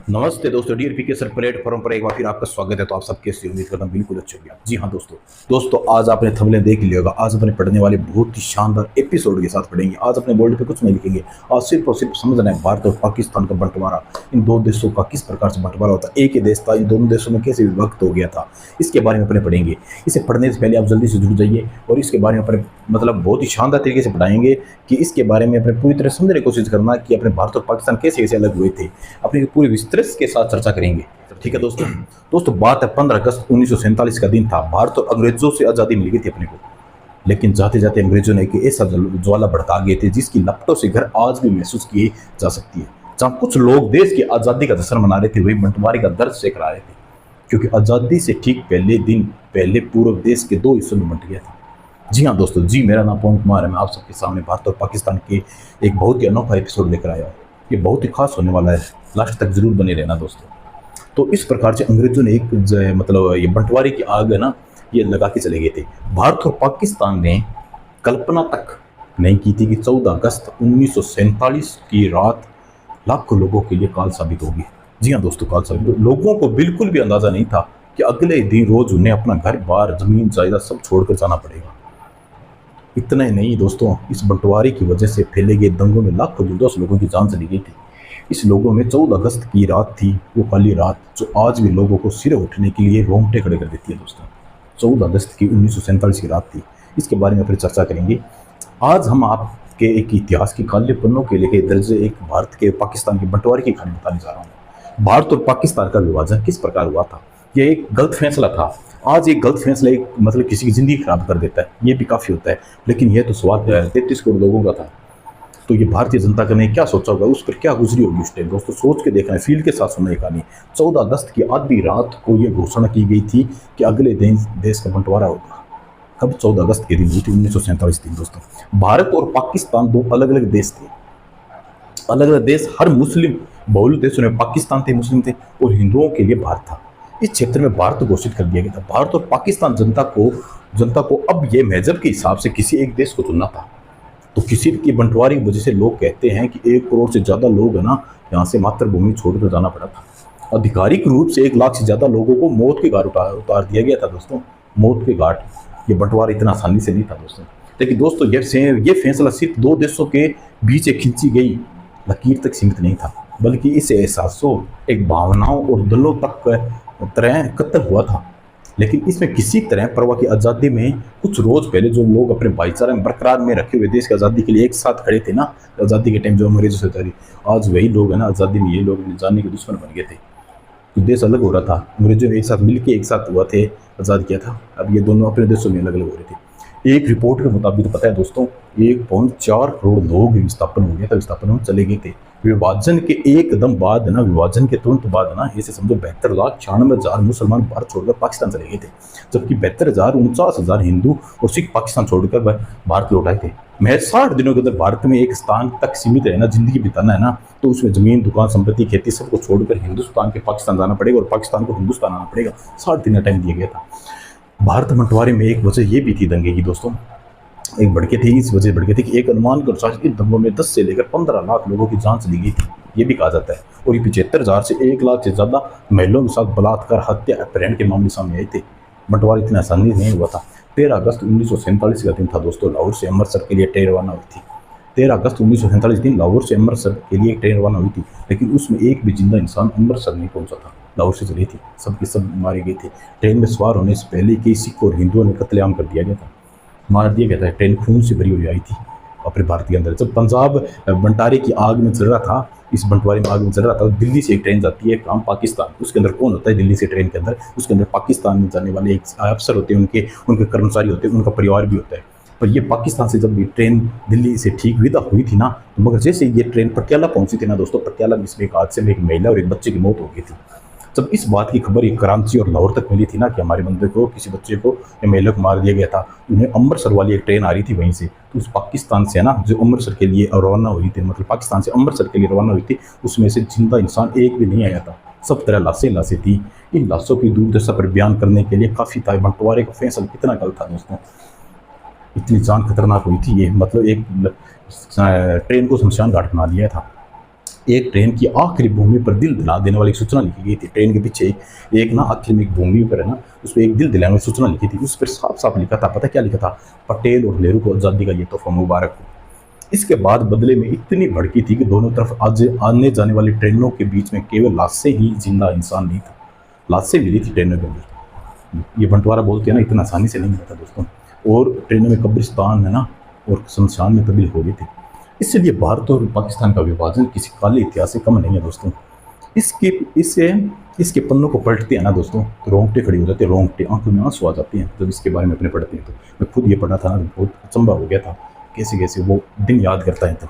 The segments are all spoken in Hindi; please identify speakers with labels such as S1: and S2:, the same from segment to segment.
S1: नमस्ते दोस्तों, डियर पीके सर प्लेटफॉर्म पर एक बार फिर आपका स्वागत है। तो आप सबके से उम्मीद करता हूं बिल्कुल अच्छे होंगे। जी हाँ दोस्तों आज आपने थंबनेल देख लिया होगा। आज अपने पढ़ने वाले बहुत ही शानदार एपिसोड के साथ पढ़ेंगे। आज अपने बोर्ड पे कुछ नहीं लिखेंगे। आज सिर्फ और सिर्फ समझना है भारत और पाकिस्तान का बंटवारा, इन दो देशों का किस प्रकार से बंटवारा होता है, एक ही देश था, इन दोनों देशों में कैसे विभक्त हो गया था, इसके बारे में अपने पढ़ेंगे। इसे पढ़ने से पहले आप जल्दी से जुड़ जाइए और इसके बारे में अपने बहुत ही शानदार तरीके से पढ़ाएंगे कि इसके बारे में अपने पूरी तरह समझने की कोशिश करना कि अपने भारत और पाकिस्तान कैसे कैसे अलग हुए थे। अपने पूरी विस्तृत के साथ चर्चा करेंगे। ठीक है दोस्तों बात है 15 अगस्त 1947 का दिन था। भारत और अंग्रेजों से आज़ादी मिल गई थी अपने को, लेकिन जाते जाते अंग्रेजों ने एक ऐसा ज्वाला भड़का गए थे जिसकी लपटों से घर आज भी महसूस किए जा सकती है। जहां कुछ लोग देश की आज़ादी का जश्न मना रहे थे, वही बंटवारे का दर्द सेक रहे थे, क्योंकि आज़ादी से ठीक पहले दिन पहले पूर्व देश के दो हिस्सों में बंट गया था। जी हाँ दोस्तों, जी मेरा नाम पवन कुमार है। मैं आप सबके सामने भारत और पाकिस्तान के एक बहुत ही अनोखा एपिसोड लेकर आया हूँ। ये बहुत ही खास होने वाला है, लास्ट तक जरूर बने रहना दोस्तों। तो इस प्रकार से अंग्रेजों ने एक ये बंटवारे की आग है ना, ये लगा के चले गए थे। भारत और पाकिस्तान ने कल्पना तक नहीं की थी कि 14 अगस्त 1947 की रात लाखों लोगों के लिए काल साबित होगी। जी हाँ दोस्तों, काल साबित। लोगों को बिल्कुल भी अंदाजा नहीं था कि अगले दिन रोज उन्हें अपना घर बार जमीन जायदाद सब छोड़कर जाना पड़ेगा। इतना ही नहीं दोस्तों, इस बंटवारे की वजह से फैले गए दंगों में लाखों निर्दोष लोगों की जान चली गई थी। इस लोगों में 14 अगस्त की रात थी, वो काली रात जो आज भी लोगों को सिर उठने के लिए रोंगटे खड़े कर देती है दोस्तों। 14 अगस्त की 1947 की रात थी, इसके बारे में फिर चर्चा करेंगे। आज हम आपके एक इतिहास के काले पन्नों के लिए दर्जे एक भारत के पाकिस्तान के बंटवारे की कहानी बताने जा रहा हूँ। भारत और पाकिस्तान का विभाजन किस प्रकार हुआ था, यह एक गलत फैसला था। आज एक गलत फैसला एक किसी की जिंदगी खराब कर देता है, ये भी काफ़ी होता है, लेकिन यह तो स्वाद 33 करोड़ लोगों का था। तो ये भारतीय जनता ने क्या सोचा होगा, उस पर क्या गुजरी होगी उस टाइम दोस्तों, सोच के देखना है, फील के साथ सुनना है कहानी। 14 अगस्त की आधी रात को यह घोषणा की गई थी कि अगले दिन देश का बंटवारा होगा। कब? 14 अगस्त के दिन हुई थी 1947 दिन दोस्तों। भारत और पाकिस्तान दो अलग अलग देश थे, अलग अलग देश। हर मुस्लिम बहुल देशों में पाकिस्तान थे, मुस्लिम थे, और हिंदुओं के लिए भारत था। इस क्षेत्र में भारत घोषित कर दिया गया था। भारत और पाकिस्तान जनता को अब ये मजहब के हिसाब से किसी एक देश को चुनना था। तो किसी की बंटवारे की वजह से लोग कहते हैं कि 1 करोड़ से ज़्यादा लोग है ना, यहाँ से मातृभूमि छोड़कर जाना पड़ा था। आधिकारिक रूप से 1 लाख से ज़्यादा लोगों को मौत के घाट उतार दिया गया था दोस्तों, मौत के घाट। ये बंटवारा इतना आसानी से नहीं था दोस्तों। लेकिन दोस्तों ये फैसला सिर्फ 2 देशों के बीच एक खींची गई लकीर तक सीमित नहीं था, बल्कि इस एहसासों, एक भावनाओं और दलों तक तरह कत्ल हुआ था। लेकिन इसमें किसी तरह परवाह की आज़ादी में कुछ रोज पहले जो लोग अपने भाईचारा में बरकरार में रखे हुए देश की आज़ादी के लिए एक साथ खड़े थे ना, आज़ादी के टाइम जो अंग्रेजों से जारी, आज वही लोग है ना आज़ादी में ये लोग जाने के दुश्मन बन गए थे। तो देश अलग हो रहा था, अंग्रेजों ने एक साथ मिलकर एक साथ हुआ थे, आज़ाद किया था। अब ये दोनों अपने देशों में अलग अलग हो रहे थे। एक रिपोर्ट के मुताबिक पता है दोस्तों, 1.4 करोड़ लोग विस्थापन हो गया था, विस्थापन में चले गए थे। विभाजन के एकदम बाद ना, विभाजन के तुरंत बाद ना, ऐसे समझो 72,96,000 मुसलमान भारत छोड़कर पाकिस्तान चले गए थे, जबकि 72,49,000 हिंदू और सिख पाकिस्तान छोड़कर भारत लौट आए थे। महज 60 दिनों के अंदर भारत में एक स्थान तक सीमित रहना, जिंदगी बिताना है ना, तो उसमें जमीन, दुकान, संपत्ति, खेती सबको छोड़कर हिंदुस्तान के पाकिस्तान जाना पड़ेगा और पाकिस्तान को हिंदुस्तान आना पड़ेगा। 60 दिन का टाइम दिया गया था। भारत बंटवारे में एक वजह ये भी थी दंगे की दोस्तों, एक भड़के थे, इस वजह भड़के थे कि एक अनुमान के अनुसार इन दंगों में 10 से लेकर 15 लाख लोगों की जान चली गई थी, ये भी कहा जाता है। और ये 75,000 से 1 लाख से ज़्यादा महिलाओं के साथ बलात्कार, हत्या, अपहरण के मामले सामने आए थे। बंटवारा इतना आसानी नहीं हुआ था। 13 अगस्त 1947 का दिन था दोस्तों, लाहौर से अमृतसर के लिए ट्रेन रवाना हुई थी। 13 अगस्त 1947 दिन लाहौर से अमृतसर के लिए एक ट्रेन रवाना हुई थी, लेकिन उसमें एक भी जिंदा इंसान अमृतसर नहीं पहुंचा था। लाहौर से चली थी, सबके सब मारे गए थे। ट्रेन में सवार होने से पहले कई सिख और हिंदुओं ने कत्लेआम कर दिया गया था, मार दिया गया था। ट्रेन खून से भरी हुई आई थी अपने भारत के अंदर। जब पंजाब बंटारे की आग में चल रहा था, इस बंटवारे में आग में चल रहा था, दिल्ली से एक ट्रेन जाती है काम पाकिस्तान। उसके अंदर कौन होता है दिल्ली से ट्रेन के अंदर? उसके अंदर पाकिस्तान में जाने वाले एक अफसर होते हैं, उनके कर्मचारी होते हैं, उनका परिवार भी होता है। पर ये पाकिस्तान से जब ये ट्रेन दिल्ली से ठीक विदा हुई थी ना, तो मगर जैसे ये ट्रेन पटियाला पहुंची थी ना दोस्तों, पटियाला में इसमें एक हादसे में एक महिला और एक बच्चे की मौत हो गई थी। जब इस बात की खबर ये कराची और लाहौर तक मिली थी ना कि हमारे बंदे को, किसी बच्चे को या महिला को मार दिया गया था, उन्हें अमृतसर वाली एक ट्रेन आ रही थी वहीं से, तो उस पाकिस्तान से है ना जो अमृतसर के लिए रवाना हुई थी, पाकिस्तान से अमृतसर के लिए रवाना हुई थी, उसमें से जिंदा इंसान एक भी नहीं आया था। सब तरह लाशें थी। इन लाशों की दुर्दशा पर बयान करने के लिए काफ़ी था। बंटवारे का फैसला कितना गलत था दोस्तों। इतनी जान खतरनाक हुई थी ये, मतलब एक ट्रेन को शमशान घाट बना दिया था। एक ट्रेन की आखिरी भूमि पर दिल दिला देने वाली सूचना लिखी गई थी। ट्रेन के पीछे एक ना आखिर में एक भूमि पर है ना, उस पर एक दिल दिलाने वाली सूचना लिखी थी। उस पर साफ साफ लिखा था, पता क्या लिखा था? पटेल और नेहरू को आज़ादी का ये तोहफा मुबारक हो। इसके बाद बदले में इतनी भड़की थी कि दोनों तरफ आज आने जाने वाली ट्रेनों के बीच में केवल लाशें ही, जिंदा इंसान नहीं था। लाशें मिली थी ट्रेनों के अंदर। ये बंटवारा बोलते हैं ना, इतना आसानी से नहीं मिला था दोस्तों। और ट्रेनों में कब्रिस्तान है ना, और शमशान में तब्दील हो गई थी। इसलिए भारत और पाकिस्तान का विभाजन किसी काले इतिहास से कम नहीं है दोस्तों। इसके पन्नों को पलटते हैं ना दोस्तों, तो रोंगटे खड़ी हो जाते हैं, रोंगटे, आंखों में आंसू आ जाते हैं जब इसके बारे में अपने पढ़ते हैं। तो मैं खुद ये पढ़ा था ना, बहुत अचंभा हो गया था, कैसे कैसे वो दिन याद करता है। तो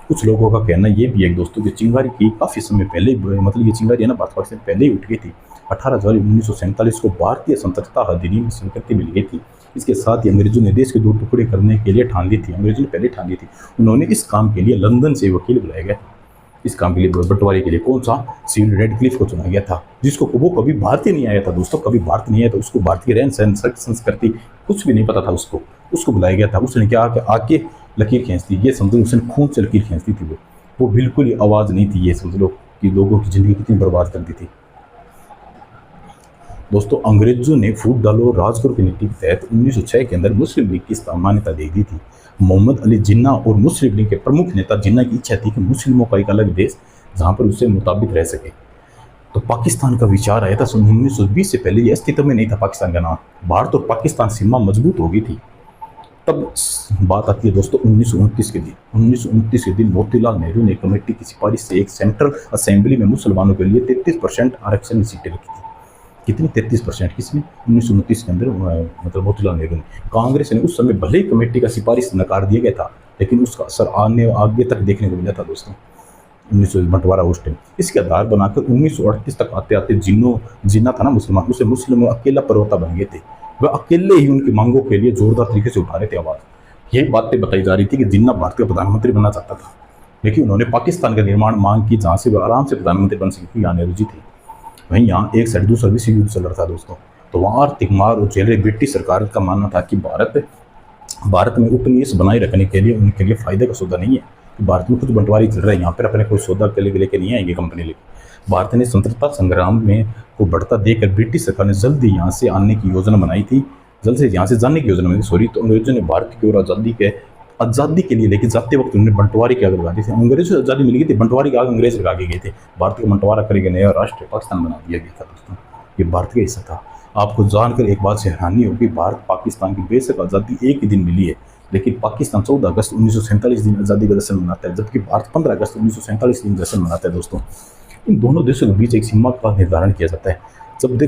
S1: कुछ लोगों का कहना ये भी है दोस्तों कि चिंगारी की काफ़ी समय पहले, मतलब ये चिंगारी है ना, भारत पाकिस्तान पहले ही उठ गई थी। 18 जनवरी 1947 को भारतीय स्वतंत्रता अधिनियम की स्वीकृति मिल गई थी। इसके साथ ही अंग्रेजों ने देश के 2 टुकड़े करने के लिए ठान ली थी। अंग्रेजों ने पहले ठान ली थी। उन्होंने इस काम के लिए लंदन से वकील बुलाया गया। इस काम के लिए बंटवारे के लिए कौन सा? सिविल रेडक्लिफ को चुना गया था, जिसको वो कभी भारतीय नहीं आया था दोस्तों, कभी भारत नहीं आया था। उसको भारतीय रहन सहन, संस्कृति कुछ भी नहीं पता था उसको बुलाया गया था। उसने क्या आके लकीर खींच दी, ये समझ लो उसने खून से लकीर खींच दी थी। वो बिल्कुल ही आवाज़ नहीं थी। ये समझ लो कि लोगों की ज़िंदगी कितनी बर्बाद कर दी थी दोस्तों। अंग्रेजों ने फूट डालो राज करो की नीति के तहत 1906 के अंदर मुस्लिम लीग की मान्यता दे दी थी। मोहम्मद अली जिन्ना और मुस्लिम लीग के प्रमुख नेता जिन्ना की इच्छा थी कि मुस्लिमों का एक अलग देश जहाँ पर उससे मुताबिक रह सके। तो पाकिस्तान का विचार आया था 1920 से पहले। ये अस्तित्व में नहीं था पाकिस्तान का नाम। भारत और पाकिस्तान सीमा मजबूत हो गई थी। तब बात आती है दोस्तों 1929 के दिन। 1929 के दिन मोतीलाल नेहरू ने कमेटी की सिफारिश से एक सेंट्रल असेंबली में मुसलमानों के लिए 33% आरक्षण की सीटें रखी थी। कितनी? 33%। किसने? 1929 के अंदर, मतलब मोतीलाल नेहरू ने। कांग्रेस ने उस समय भले ही कमेटी का सिफारिश नकार दिया गया था, लेकिन उसका असर आगे तक देखने को मिला था दोस्तों। 1900 बंटवारा उस टाइम इसके आधार बनाकर 1938 तक आते आते जिन्ना था ना मुसलमान, उसे मुस्लिम अकेला परवता बन गए थे। वह अकेले ही उनकी मांगों के लिए जोरदार तरीके से उठा रहे थे आवाज़। यही बातें बताई जा रही थी कि जिन्ना भारत का प्रधानमंत्री बनना चाहता था, लेकिन उन्होंने पाकिस्तान का निर्माण मांग की, जहाँ से वह आराम से प्रधानमंत्री बन सके। यहाँ नेहरू जी थे। वहीं यहाँ एक साइड दूसरा विश्व युद्ध चल रहा था दोस्तों। तो वहाँ आर्थिक मार और झेल रही ब्रिटिश सरकार का मानना था कि भारत में उपनिवेश बनाए रखने के लिए उनके लिए फायदे का सौदा नहीं है कि भारत में कुछ बंटवारी चल रहा है, यहाँ पर अपने कोई सौदा के लेके नहीं आएंगे कंपनी लेके। भारत ने स्वतंत्रता संग्राम में को बढ़ता देखकर ब्रिटिश सरकार ने जल्दी यहाँ से आने की योजना बनाई थी, जल्द से यहाँ से जाने की योजना बनाई सॉरी। तो अंग्रेजों ने भारत की ओर आज़ादी के लिए लेकिन जाते वक्त उन्होंने बंटवारे की आग लगा दी थी। अंग्रेजों से आज़ादी मिल गई थी, बंटवारे की आग अंग्रेज लगा के गए थे। भारत का बंटवारा करके नया राष्ट्र पाकिस्तान बना दिया गया था दोस्तों। ये भारत का हिस्सा था। आपको जानकर एक बात से हैरानी होगी, भारत पाकिस्तान की बेशक आज़ादी एक ही दिन मिली है, लेकिन पाकिस्तान 14 अगस्त 1947 दिन आज़ादी का जश्न मनाता है, जबकि भारत 15 अगस्त 1947 दिन जश्न मनाता है दोस्तों। इन दोनों देशों के बीच एक सीमा का निर्धारण किया जाता है। जब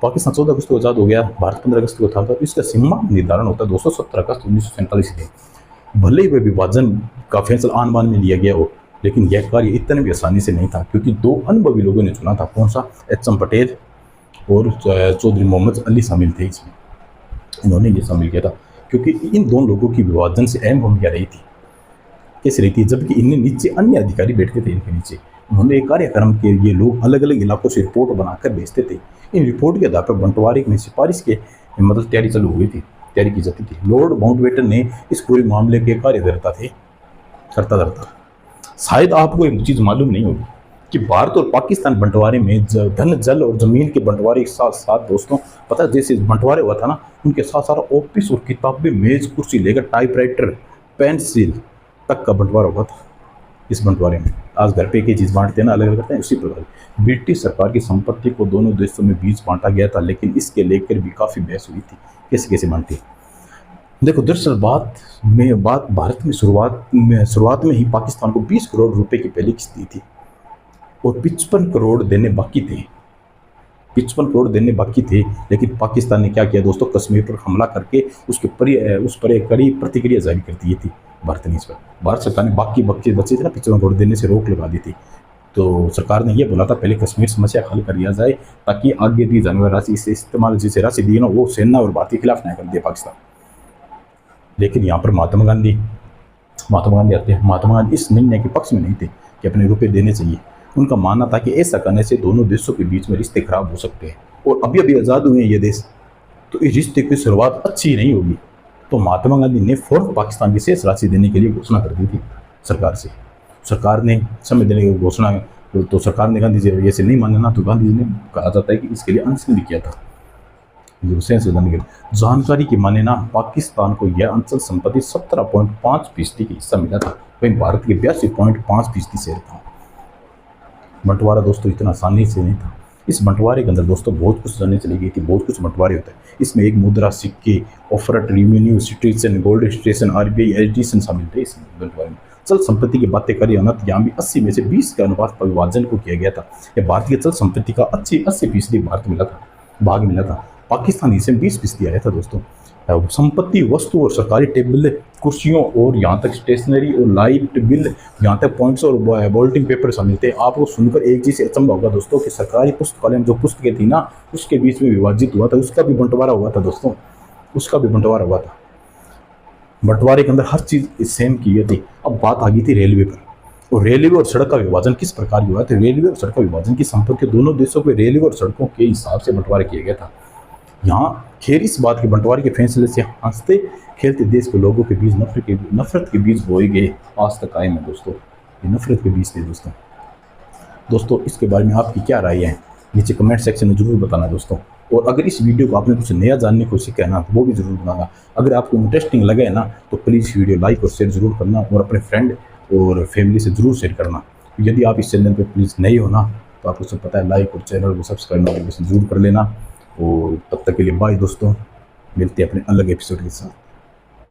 S1: पाकिस्तान 14 अगस्त को आज़ाद हो गया, भारत 15 अगस्त को था, तो इसका सीमा निर्धारण होता है 217 अगस्त 1947 दिन। भले ही वह विभाजन का फैसला आन बान में लिया गया हो, लेकिन यह कार्य इतने भी आसानी से नहीं था, क्योंकि 2 अनुभवी लोगों ने चुना था। कौन सा? एच.एम. पटेल और चौधरी मोहम्मद अली शामिल थे इसमें। इन्होंने ये शामिल किया था क्योंकि इन दोनों लोगों की विभाजन से अहम भूमिका रही थी। कैसे रही थी? जबकि इनके नीचे अन्य अधिकारी बैठते थे, इनके नीचे उन्होंने एक कार्यक्रम के लिए लोग अलग अलग इलाकों से रिपोर्ट बनाकर भेजते थे। इन रिपोर्ट के आधार पर बंटवारे में सिफारिश के मतलब तैयारी चालू हुई थी, तैयारी की जाती थी। लॉर्ड माउंटबेटन ने इस पूरे मामले के कार्यकर्ता थे, करता। शायद आपको एक चीज़ मालूम नहीं होगी कि भारत और पाकिस्तान बंटवारे में धन, जल और ज़मीन के बंटवारे के साथ साथ दोस्तों, पता है जैसे बंटवारे हुआ था ना, उनके साथ सारा ऑफिस और किताबें, मेज कुर्सी लेकर टाइपराइटर, पेंसिल तक का बंटवारा हुआ था इस बंटवारे में। आज घर पे एक ही चीज़ बांटते हैं ना, अलग अलग करते हैं, उसी प्रकार ब्रिटिश सरकार की संपत्ति को दोनों देशों में बीच बांटा गया था, लेकिन इसके लेकर भी काफ़ी बहस हुई थी कैसे कैसे बांटी। देखो दरअसल बात भारत में शुरुआत में ही पाकिस्तान को 20 करोड़ रुपए की पहली किस्त दी थी और 55 करोड़ देने बाकी थे। 55 करोड़ देने बाकी थे, लेकिन पाकिस्तान ने क्या किया दोस्तों? कश्मीर पर हमला करके उस पर एक कड़ी प्रतिक्रिया जारी कर दी थी भारत ने। इस पर भारत सरकार ने बाकी बच्चे थे ना 55 करोड़ देने से रोक लगा दी थी। तो सरकार ने यह बोला था पहले कश्मीर समस्या हल कर लिया जाए, ताकि आगे दी जाने वाली राशि इसे इस्तेमाल, जिसे राशि दी ना, वो सेना और भारत के खिलाफ ना कर दिया पाकिस्तान। लेकिन यहाँ पर महात्मा गांधी आते हैं। महात्मा गांधी इस निर्णय के पक्ष में नहीं थे कि अपने रुपए देने चाहिए। उनका मानना था कि ऐसा करने से दोनों देशों के बीच में रिश्ते खराब हो सकते हैं, और अभी आज़ाद हुए हैं ये देश, तो इस रिश्ते की शुरुआत अच्छी नहीं होगी। तो महात्मा गांधी ने फौरन पाकिस्तान की शेष राशि देने के लिए घोषणा कर दी थी सरकार से। सरकार ने समय देने की घोषणा तो सरकार ने गांधी जी ऐसे नहीं माने ना, तो गांधी जी ने कहा जाता है कि इसके लिए अनशन भी किया था के जानकारी की माने ना, पाकिस्तान को यह अंचल संपत्ति 17.5% का हिस्सा मिला था, वहीं भारत के 82.5% शेयर था। बंटवारा दोस्तों इतना आसानी से नहीं था। इस बंटवारे के अंदर दोस्तों बहुत कुछ जानने चली गई थी, बहुत कुछ बंटवारे होते हैं। इसमें एक मुद्रा, सिक्के, ऑफरट, revenue, station, gold station, RBI edition शामिल थे इस बंटवारे में। चल संपत्ति की बातें करें ना, तो यहाँ भी 80 में से 20 के अनुपात पर विभाजन को किया गया था। यह भारतीय चल संपत्ति का 80% भारत मिला था, भाग मिला था। पाकिस्तान हिस्से में 20% आया था दोस्तों। संपत्ति, वस्तु और सरकारी टेबल, कुर्सियों और यहाँ तक स्टेशनरी और लाइट बिल, यहाँ तक पॉइंट्स और बोल्टिंग पेपर शामिल थे। आपको सुनकर एक चीज़ से अचंभा होगा दोस्तों कि सरकारी पुस्तकालय में जो पुस्तकें थी ना, उसके बीच में विभाजित हुआ था, उसका भी बंटवारा हुआ था दोस्तों, उसका भी बंटवारा हुआ था। बंटवारे के अंदर हर चीज़ सेम की गई थी। अब बात आ गई थी रेलवे पर, और रेलवे और सड़क का विभाजन किस प्रकार हुआ था। रेलवे और सड़क का विभाजन की संपत्ति दोनों देशों के रेलवे और सड़कों के हिसाब से बंटवारा किया गया था। यहाँ खैर इस बात के बंटवारे के फैसले से हंसते खेलते देश के लोगों के बीच नफरत के बीज बोए गए आज तक कायम है दोस्तों। ये नफरत के बीज थे दोस्तों। इसके बारे में आपकी क्या राय है, नीचे कमेंट सेक्शन में जरूर बताना दोस्तों। और अगर इस वीडियो को आपने कुछ नया जानने को सीखा है ना, तो वो भी जरूर बनाना। अगर आपको इंटरेस्टिंग लगे ना, तो प्लीज़ वीडियो लाइक और शेयर जरूर करना, और अपने फ्रेंड और फैमिली से जरूर शेयर करना। यदि आप इस चैनल पर प्लीज़ नए हो ना, तो आपको सब पता है, लाइक और चैनल को सब्सक्राइब नोटिफिकेशन जरूर कर लेना। और तब तक के लिए बाय दोस्तों, मिलते हैं अपने अलग एपिसोड के साथ।